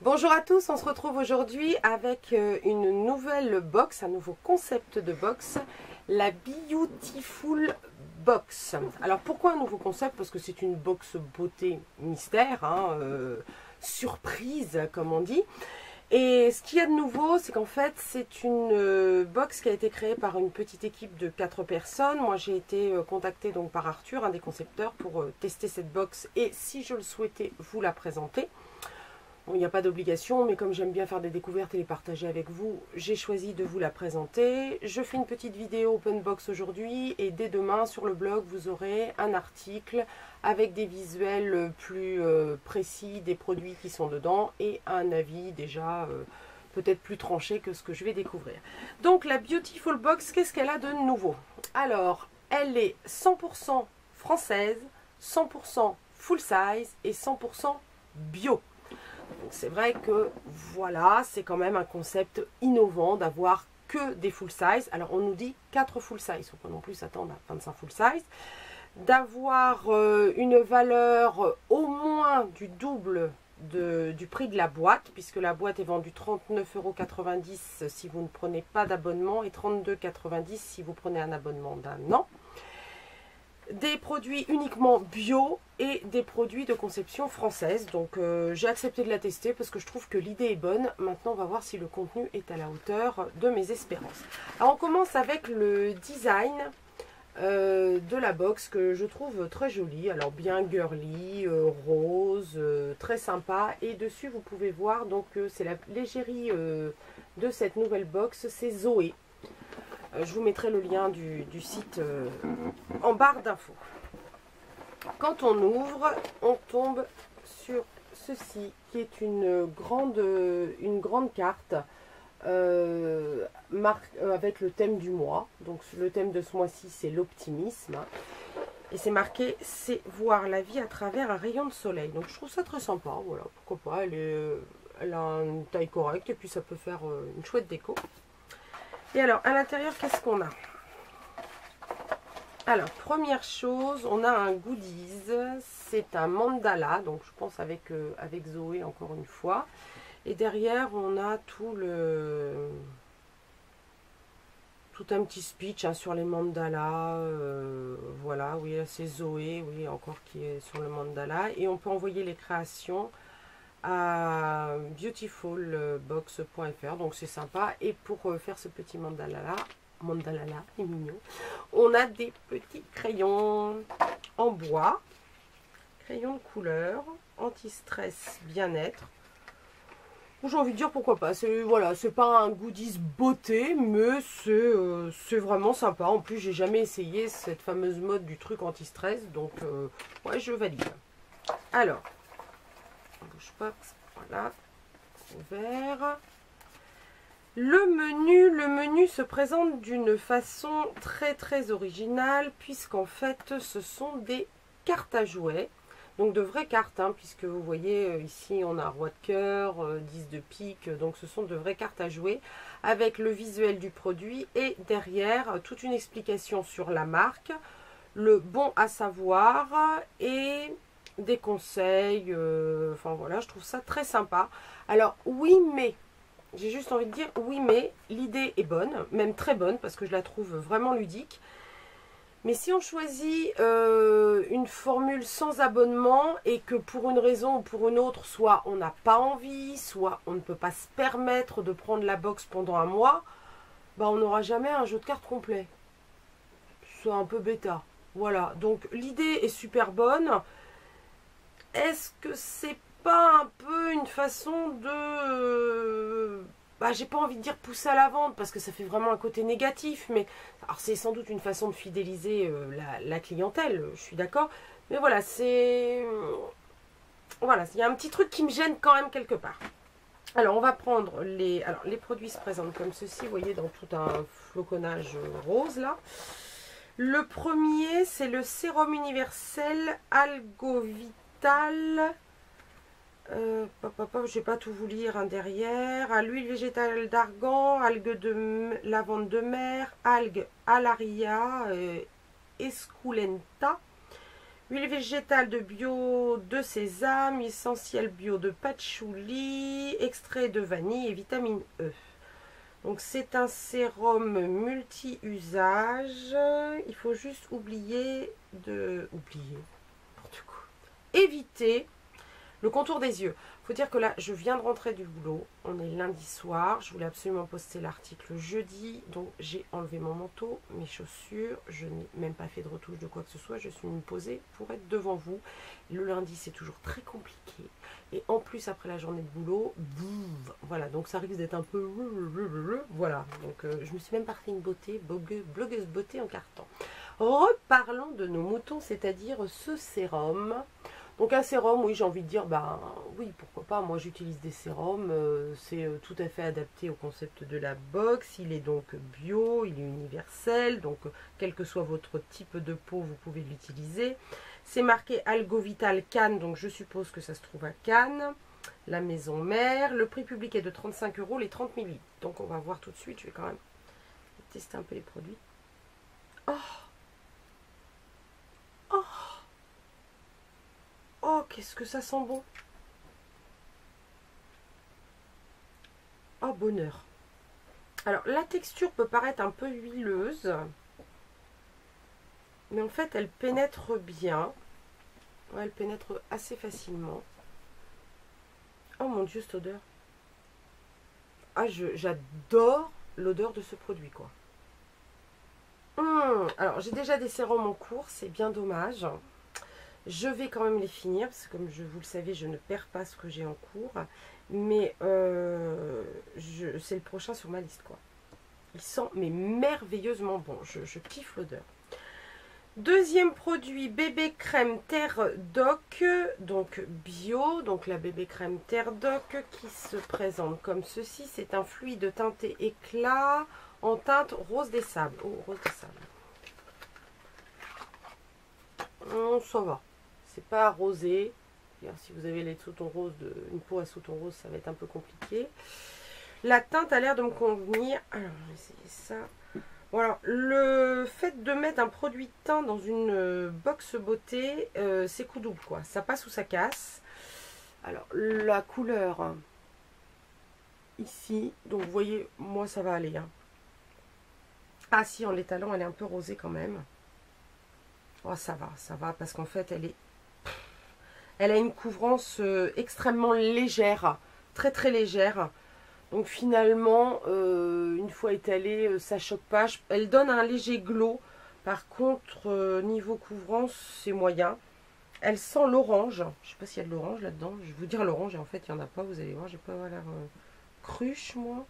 Bonjour à tous, on se retrouve aujourd'hui avec une nouvelle box, un nouveau concept de box, la Beautiful Box. Alors pourquoi un nouveau concept? Parce que c'est une box beauté mystère, surprise comme on dit. Et ce qu'il y a de nouveau, c'est qu'en fait c'est une box qui a été créée par une petite équipe de 4 personnes. Moi j'ai été contactée donc par Arthur, un des concepteurs, pour tester cette box et si je le souhaitais vous la présenter. Bon, il n'y a pas d'obligation, mais comme j'aime bien faire des découvertes et les partager avec vous, j'ai choisi de vous la présenter. Je fais une petite vidéo open box aujourd'hui et dès demain sur le blog, vous aurez un article avec des visuels plus précis des produits qui sont dedans et un avis déjà peut-être plus tranché que ce que je vais découvrir. Donc la Beautiful Box, qu'est-ce qu'elle a de nouveau? Alors, elle est 100% française, 100% full size et 100% bio. C'est vrai que voilà, c'est quand même un concept innovant d'avoir que des full size. Alors on nous dit 4 full size, il ne faut pas non plus s'attendre à 25 full size. D'avoir une valeur au moins du double du prix de la boîte, puisque la boîte est vendue 39,90 € si vous ne prenez pas d'abonnement et 32,90 € si vous prenez un abonnement d'un an. Des produits uniquement bio et des produits de conception française. Donc j'ai accepté de la tester parce que je trouve que l'idée est bonne. Maintenant on va voir si le contenu est à la hauteur de mes espérances. Alors on commence avec le design de la box que je trouve très joli. Alors bien girly, rose, très sympa. Et dessus vous pouvez voir donc c'est la l'égérie de cette nouvelle box, c'est Zoé. Je vous mettrai le lien du site en barre d'infos. Quand on ouvre, on tombe sur ceci qui est une grande carte avec le thème du mois. Donc le thème de ce mois-ci c'est l'optimisme. Et c'est marqué, c'est voir la vie à travers un rayon de soleil. Donc je trouve ça très sympa, voilà, pourquoi pas. Elle a une taille correcte et puis ça peut faire une chouette déco. Et alors, à l'intérieur, qu'est-ce qu'on a? Alors, première chose, on a un goodies. C'est un mandala, donc je pense avec Zoé encore une fois. Et derrière, on a tout un petit speech sur les mandalas. Voilà, oui, c'est Zoé, oui, encore qui est sur le mandala. Et on peut envoyer les créations à beautifulbox.fr, donc c'est sympa. Et pour faire ce petit mandala là, il est mignon, on a des petits crayons en bois, crayons de couleur, anti-stress, bien-être. J'ai envie de dire pourquoi pas. Voilà, c'est pas un goodies beauté, mais c'est vraiment sympa. En plus, j'ai jamais essayé cette fameuse mode du truc anti-stress, donc ouais, je valide. Alors, bouge pas, voilà, ouvert. Le menu se présente d'une façon très originale, puisqu'en fait ce sont des cartes à jouer, donc de vraies cartes, puisque vous voyez ici on a roi de cœur, 10 de pique, donc ce sont de vraies cartes à jouer, avec le visuel du produit et derrière toute une explication sur la marque, le bon à savoir et des conseils, enfin voilà, je trouve ça très sympa. Alors oui, mais j'ai juste envie de dire oui, mais l'idée est bonne, même très bonne, parce que je la trouve vraiment ludique. Mais si on choisit une formule sans abonnement et que pour une raison ou pour une autre, soit on n'a pas envie, soit on ne peut pas se permettre de prendre la box pendant un mois, bah on n'aura jamais un jeu de cartes complet. C'est un peu bêta. Voilà, donc l'idée est super bonne. Est-ce que c'est pas un peu une façon de... j'ai pas envie de dire pousser à la vente parce que ça fait vraiment un côté négatif, mais alors c'est sans doute une façon de fidéliser la clientèle, je suis d'accord. Mais voilà, voilà, il y a un petit truc qui me gêne quand même quelque part. Alors on va prendre les... Alors les produits se présentent comme ceci, vous voyez, dans tout un floconnage rose là. Le premier, c'est le sérum universel Algovital. Je vais pas tout vous lire derrière. À l'huile végétale d'argan, algues de lavande de mer, algues alaria, esculenta, Huile végétale de bio de sésame, essentiel bio de patchouli, extrait de vanille et vitamine E. Donc c'est un sérum multi-usage. Il faut juste éviter le contour des yeux. Il faut dire que là, je viens de rentrer du boulot. On est lundi soir. Je voulais absolument poster l'article jeudi. Donc, j'ai enlevé mon manteau, mes chaussures. Je n'ai même pas fait de retouche de quoi que ce soit. Je suis venue me poser pour être devant vous. Le lundi, c'est toujours très compliqué. Et en plus, après la journée de boulot, voilà. Donc, ça risque d'être un peu... Voilà. Donc, je me suis même pas fait une beauté, blogueuse beauté en carton. Reparlons de nos moutons, c'est-à-dire ce sérum. Donc un sérum, oui, j'ai envie de dire, ben oui, pourquoi pas, moi j'utilise des sérums, c'est tout à fait adapté au concept de la box, il est donc bio, il est universel, donc quel que soit votre type de peau, vous pouvez l'utiliser. C'est marqué Algovital Cannes, donc je suppose que ça se trouve à Cannes, la maison mère. Le prix public est de 35 €, les 30 ml. Donc on va voir tout de suite, je vais quand même tester un peu les produits. Oh! Oh! Oh, qu'est-ce que ça sent bon. Oh, bonheur. Alors, la texture peut paraître un peu huileuse. Mais en fait, elle pénètre bien. Ouais, elle pénètre assez facilement. Oh mon Dieu, cette odeur. Ah, j'adore l'odeur de ce produit, quoi. Alors, j'ai déjà des sérums en cours. C'est bien dommage. Je vais quand même les finir, parce que comme vous le savez, je ne perds pas ce que j'ai en cours. Mais c'est le prochain sur ma liste, quoi. Il sent mais merveilleusement bon. Je kiffe l'odeur. Deuxième produit, bébé crème Terre Doc, donc bio. Donc la bébé crème Terre Doc qui se présente comme ceci. C'est un fluide teinté éclat en teinte rose des sables. Oh, rose des sables. Ça va. C'est pas rosé. Si vous avez les sous-tons roses, une peau à sous-ton rose, ça va être un peu compliqué. La teinte a l'air de me convenir. Alors, on va essayer ça. Voilà, le fait de mettre un produit de teint dans une box beauté, c'est coup double, quoi. Ça passe ou ça casse. Alors, la couleur, ici, donc vous voyez, moi ça va aller. Hein. Ah si, en l'étalant, elle est un peu rosée quand même. Oh, ça va, parce qu'en fait, elle a une couvrance extrêmement légère, très très légère. Donc finalement, une fois étalée, ça choque pas. Elle donne un léger glow. Par contre, niveau couvrance, c'est moyen. Elle sent l'orange. Je sais pas s'il y a de l'orange là-dedans. Je vais vous dire l'orange et en fait, il n'y en a pas. Vous allez voir, j'ai pas l'air cruche, moi.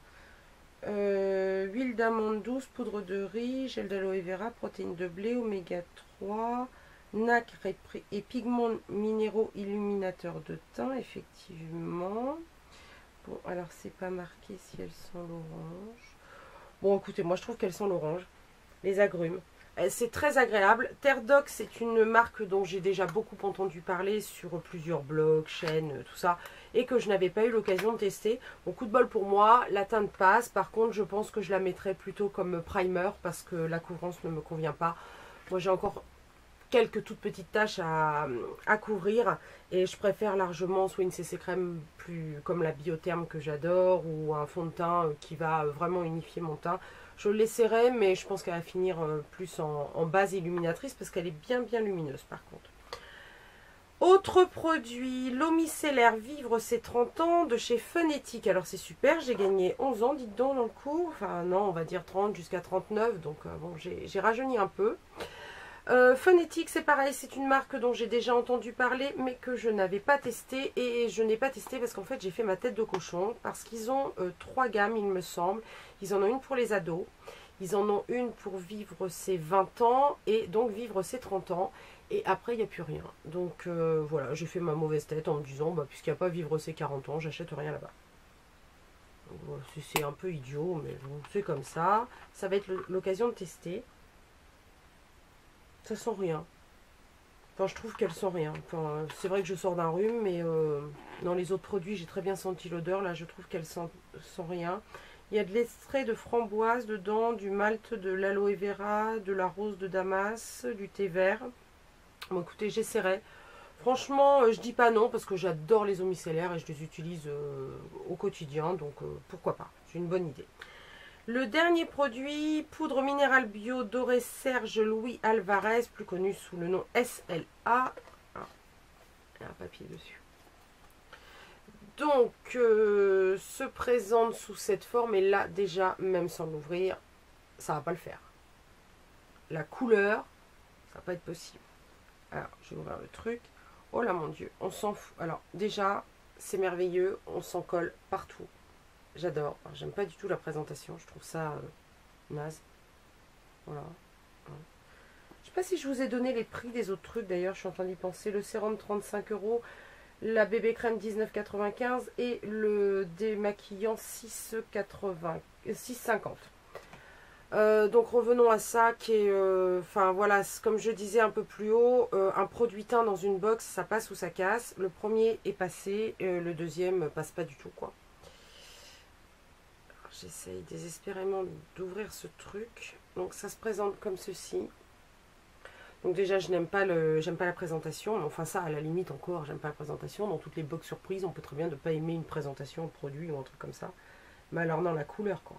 Huile d'amande douce, poudre de riz, gel d'aloe vera, protéines de blé, oméga 3, nacre et pigments minéraux illuminateurs de teint, effectivement. Bon, alors c'est pas marqué si elles sont l'orange. Bon, écoutez, moi je trouve qu'elles sont l'orange. Les agrumes. C'est très agréable. Terre Doc, c'est une marque dont j'ai déjà beaucoup entendu parler sur plusieurs blogs, chaînes, tout ça. Et que je n'avais pas eu l'occasion de tester. Bon, coup de bol pour moi, la teinte passe. Par contre, je pense que je la mettrai plutôt comme primer parce que la couvrance ne me convient pas. Moi, j'ai encore quelques toutes petites taches à couvrir et je préfère largement soit une CC crème plus comme la Biotherme que j'adore ou un fond de teint qui va vraiment unifier mon teint. Je l'essaierai mais je pense qu'elle va finir plus en base illuminatrice parce qu'elle est bien lumineuse par contre. Autre produit, l'eau micellaire Vivre ses 30 ans de chez Phonétique. Alors c'est super, j'ai gagné 11 ans, dites donc dans le cours. Enfin non, on va dire 30 jusqu'à 39, donc bon, j'ai rajeuni un peu. Phonétique, c'est pareil, c'est une marque dont j'ai déjà entendu parler, mais que je n'avais pas testé. Et je n'ai pas testé parce qu'en fait, j'ai fait ma tête de cochon. Parce qu'ils ont 3 gammes, il me semble. Ils en ont une pour les ados. Ils en ont une pour vivre ses 20 ans et donc vivre ses 30 ans. Et après, il n'y a plus rien. Donc voilà, j'ai fait ma mauvaise tête en me disant, bah, puisqu'il n'y a pas vivre ses 40 ans, j'achète rien là-bas. C'est un peu idiot, mais bon, c'est comme ça. Ça va être l'occasion de tester. Ça sent rien. Enfin, je trouve qu'elle sent rien. Enfin, c'est vrai que je sors d'un rhume, mais dans les autres produits, j'ai très bien senti l'odeur. Là, je trouve qu'elle sent rien. Il y a de l'extrait de framboise dedans, du malt de l'aloe vera, de la rose de Damas, du thé vert. Bon, écoutez, j'essaierai. Franchement, je dis pas non parce que j'adore les eaux micellaires et je les utilise au quotidien, donc pourquoi pas, c'est une bonne idée. Le dernier produit, poudre minérale bio dorée Serge Louis Alvarez, plus connu sous le nom SLA. Ah, il y a un papier dessus. Donc, se présente sous cette forme et là, déjà, même sans l'ouvrir, ça va pas le faire. La couleur, ça va pas être possible. Alors, je vais ouvrir le truc. Oh là mon dieu, on s'en fout. Alors déjà, c'est merveilleux, on s'en colle partout. J'adore. J'aime pas du tout la présentation, je trouve ça naze. Voilà. Je sais pas si je vous ai donné les prix des autres trucs d'ailleurs, je suis en train d'y penser. Le sérum 35 €, la bébé crème 19,95 et le démaquillant 6,50. Donc revenons à ça qui est, enfin voilà, comme je disais un peu plus haut, un produit teint dans une box, ça passe ou ça casse. Le premier est passé, le deuxième passe pas du tout quoi. J'essaye désespérément d'ouvrir ce truc. Donc ça se présente comme ceci. Donc déjà je n'aime pas la présentation, enfin ça à la limite encore, j'aime pas la présentation. Dans toutes les box surprises, on peut très bien ne pas aimer une présentation de produit ou un truc comme ça. Mais alors non, la couleur quoi.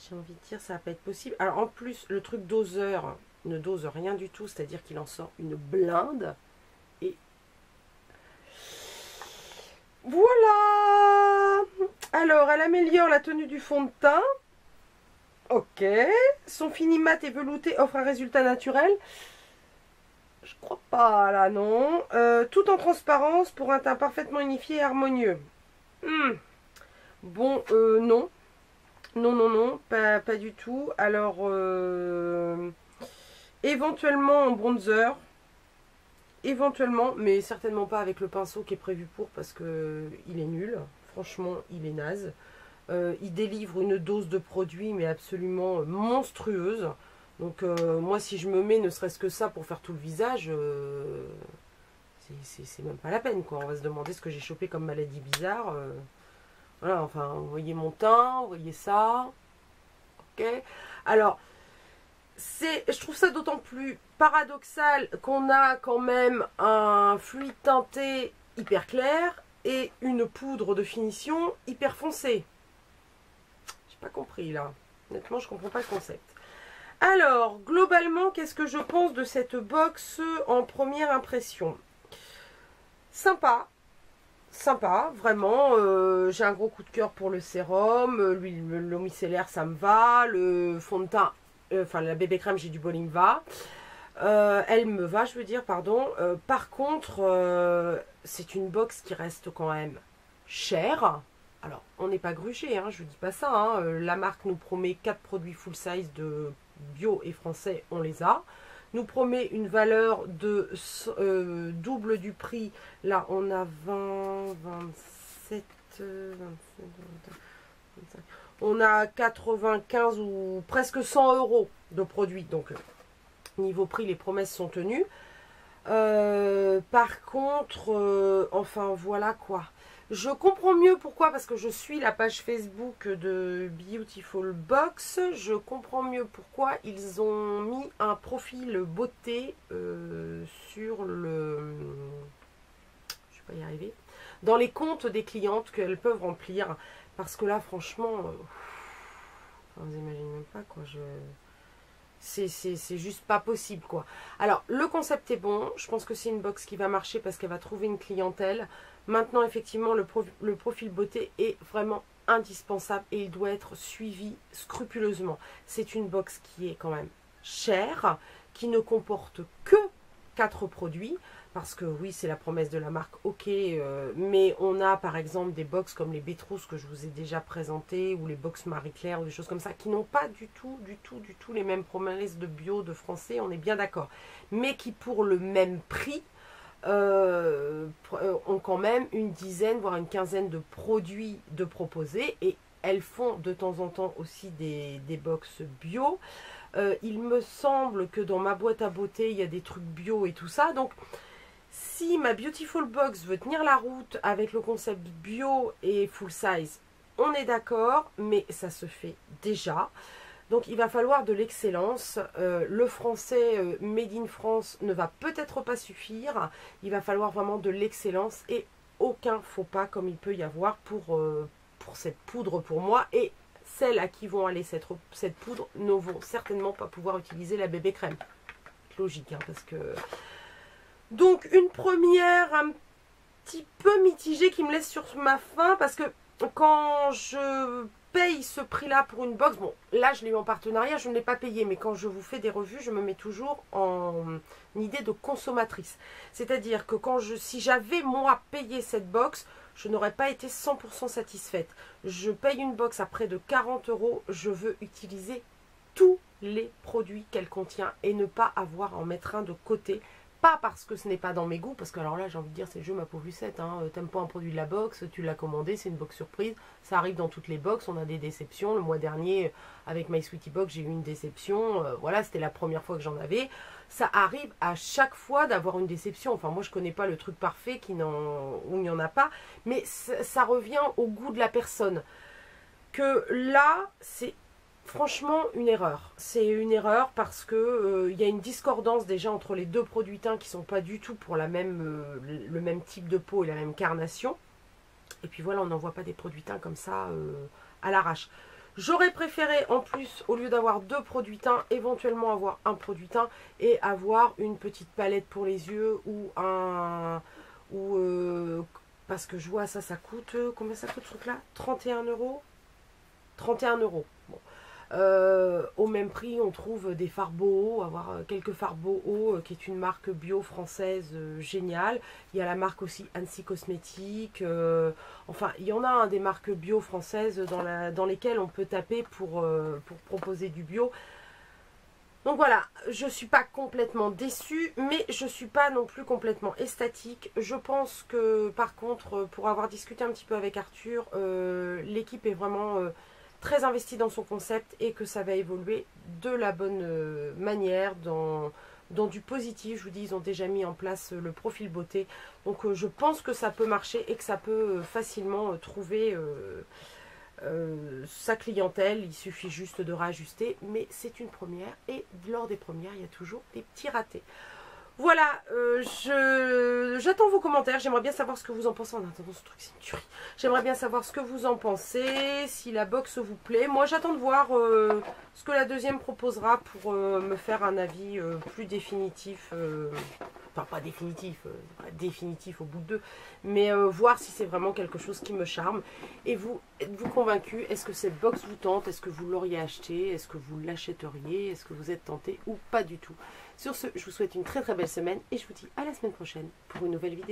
J'ai envie de dire, ça va pas être possible. Alors en plus, le truc doseur ne dose rien du tout, c'est-à-dire qu'il en sort une blinde. Et voilà. Alors, elle améliore la tenue du fond de teint. Ok. Son fini mat et velouté offre un résultat naturel. Je crois pas, là, non. Tout en transparence pour un teint parfaitement unifié et harmonieux. Bon, non. Non, pas du tout. Alors, éventuellement en bronzer. Éventuellement, mais certainement pas avec le pinceau qui est prévu pour parce que il est nul. Franchement, il est naze. Il délivre une dose de produit, mais absolument monstrueuse. Donc, moi, si je me mets ne serait-ce que ça pour faire tout le visage, c'est même pas la peine, quoi. On va se demander ce que j'ai chopé comme maladie bizarre. Voilà, enfin, vous voyez mon teint, vous voyez ça. Ok. Alors, je trouve ça d'autant plus paradoxal qu'on a quand même un fluide teinté hyper clair et une poudre de finition hyper foncée. J'ai pas compris là. Honnêtement, je comprends pas le concept. Alors, globalement, qu'est-ce que je pense de cette box en première impression? Sympa. Sympa, vraiment. J'ai un gros coup de cœur pour le sérum. L'eau micellaire, ça me va. Le fond de teint, enfin la bébé crème, j'ai du bowling va. Elle me va, je veux dire, pardon. Par contre, c'est une box qui reste quand même chère. Alors, on n'est pas gruché, hein, je ne dis pas ça. Hein. La marque nous promet 4 produits full size de bio et français, on les a. Nous promet une valeur de double du prix. Là, on a 20, 27, 27, 25. On a 95 ou presque 100 € de produits. Donc, niveau prix, les promesses sont tenues. Par contre, enfin, voilà quoi. Je comprends mieux pourquoi, parce que je suis la page Facebook de Beautiful Box. Je comprends mieux pourquoi ils ont mis un profil beauté sur le... Je vais pas y arriver. Dans les comptes des clientes qu'elles peuvent remplir. Parce que là, franchement, vous imaginez même pas quoi. C'est juste pas possible quoi. Alors le concept est bon, je pense que c'est une box qui va marcher parce qu'elle va trouver une clientèle. Maintenant effectivement le profil beauté est vraiment indispensable et il doit être suivi scrupuleusement. C'est une box qui est quand même chère, qui ne comporte que 4 produits. Parce que oui, c'est la promesse de la marque, ok, mais on a par exemple des box comme les Bétrousses que je vous ai déjà présentées, ou les box Marie-Claire, ou des choses comme ça, qui n'ont pas du tout les mêmes promesses de bio, de français, on est bien d'accord. Mais qui pour le même prix, ont quand même une dizaine, voire une quinzaine de produits de proposer, et elles font de temps en temps aussi des box bio. Il me semble que dans ma boîte à beauté, il y a des trucs bio et tout ça, donc... Si ma Beautiful Box veut tenir la route avec le concept bio et full size, on est d'accord, mais ça se fait déjà. Donc il va falloir de l'excellence. Le français made in France ne va peut-être pas suffire. Il va falloir vraiment de l'excellence et aucun faux pas comme il peut y avoir pour cette poudre pour moi. Et celles à qui vont aller cette poudre ne vont certainement pas pouvoir utiliser la bébé crème. Logique, hein, parce que... Donc une première un petit peu mitigée qui me laisse sur ma faim, parce que quand je paye ce prix-là pour une box, bon, là je l'ai eu en partenariat, je ne l'ai pas payé, mais quand je vous fais des revues, je me mets toujours en idée de consommatrice. C'est-à-dire que si j'avais moi payé cette box, je n'aurais pas été 100% satisfaite. Je paye une box à près de 40 €, je veux utiliser tous les produits qu'elle contient et ne pas avoir à en mettre un de côté. Pas parce que ce n'est pas dans mes goûts, parce que alors là j'ai envie de dire c'est le jeu ma pauvre Lucette, hein. T'aimes pas un produit de la box, tu l'as commandé, c'est une box surprise, ça arrive dans toutes les box, on a des déceptions. Le mois dernier avec My Sweetie Box j'ai eu une déception, voilà, c'était la première fois que j'en avais. Ça arrive à chaque fois d'avoir une déception, enfin moi je connais pas le truc parfait où il n'y en a pas, mais ça revient au goût de la personne. Que là c'est franchement une erreur. C'est une erreur parce que y a une discordance déjà entre les deux produits teints qui sont pas du tout pour le même type de peau et la même carnation. Et puis voilà, on n'envoie pas des produits teints comme ça à l'arrache. J'aurais préféré en plus, au lieu d'avoir deux produits teints, éventuellement avoir un produit teint et avoir une petite palette pour les yeux ou parce que je vois ça coûte, combien ça coûte ce truc là? 31 €. 31 €. Bon. Au même prix, on trouve des fards Boho, avoir quelques fards Boho, qui est une marque bio française géniale. Il y a la marque aussi Annecy Cosmétiques. Enfin, il y en a des marques bio françaises dans lesquelles on peut taper pour proposer du bio. Donc voilà, je ne suis pas complètement déçue, mais je ne suis pas non plus complètement extatique. Je pense que par contre, pour avoir discuté un petit peu avec Arthur, l'équipe est vraiment... très investi dans son concept et que ça va évoluer de la bonne manière, dans du positif. Je vous dis, ils ont déjà mis en place le profil beauté. Donc je pense que ça peut marcher et que ça peut facilement trouver sa clientèle. Il suffit juste de réajuster, mais c'est une première et lors des premières, il y a toujours des petits ratés. Voilà, j'attends vos commentaires, j'aimerais bien savoir ce que vous en pensez. En attendant, ce truc c'est une tuerie. J'aimerais bien savoir ce que vous en pensez, si la box vous plaît. Moi j'attends de voir ce que la deuxième proposera pour me faire un avis plus définitif. Enfin pas définitif, pas définitif au bout de deux. Mais voir si c'est vraiment quelque chose qui me charme. Et vous, êtes-vous convaincu? Est-ce que cette box vous tente? Est-ce que vous l'auriez acheté? Est-ce que vous l'achèteriez? Est-ce que vous êtes tenté ou pas du tout? Sur ce, je vous souhaite une très très belle semaine et je vous dis à la semaine prochaine pour une nouvelle vidéo.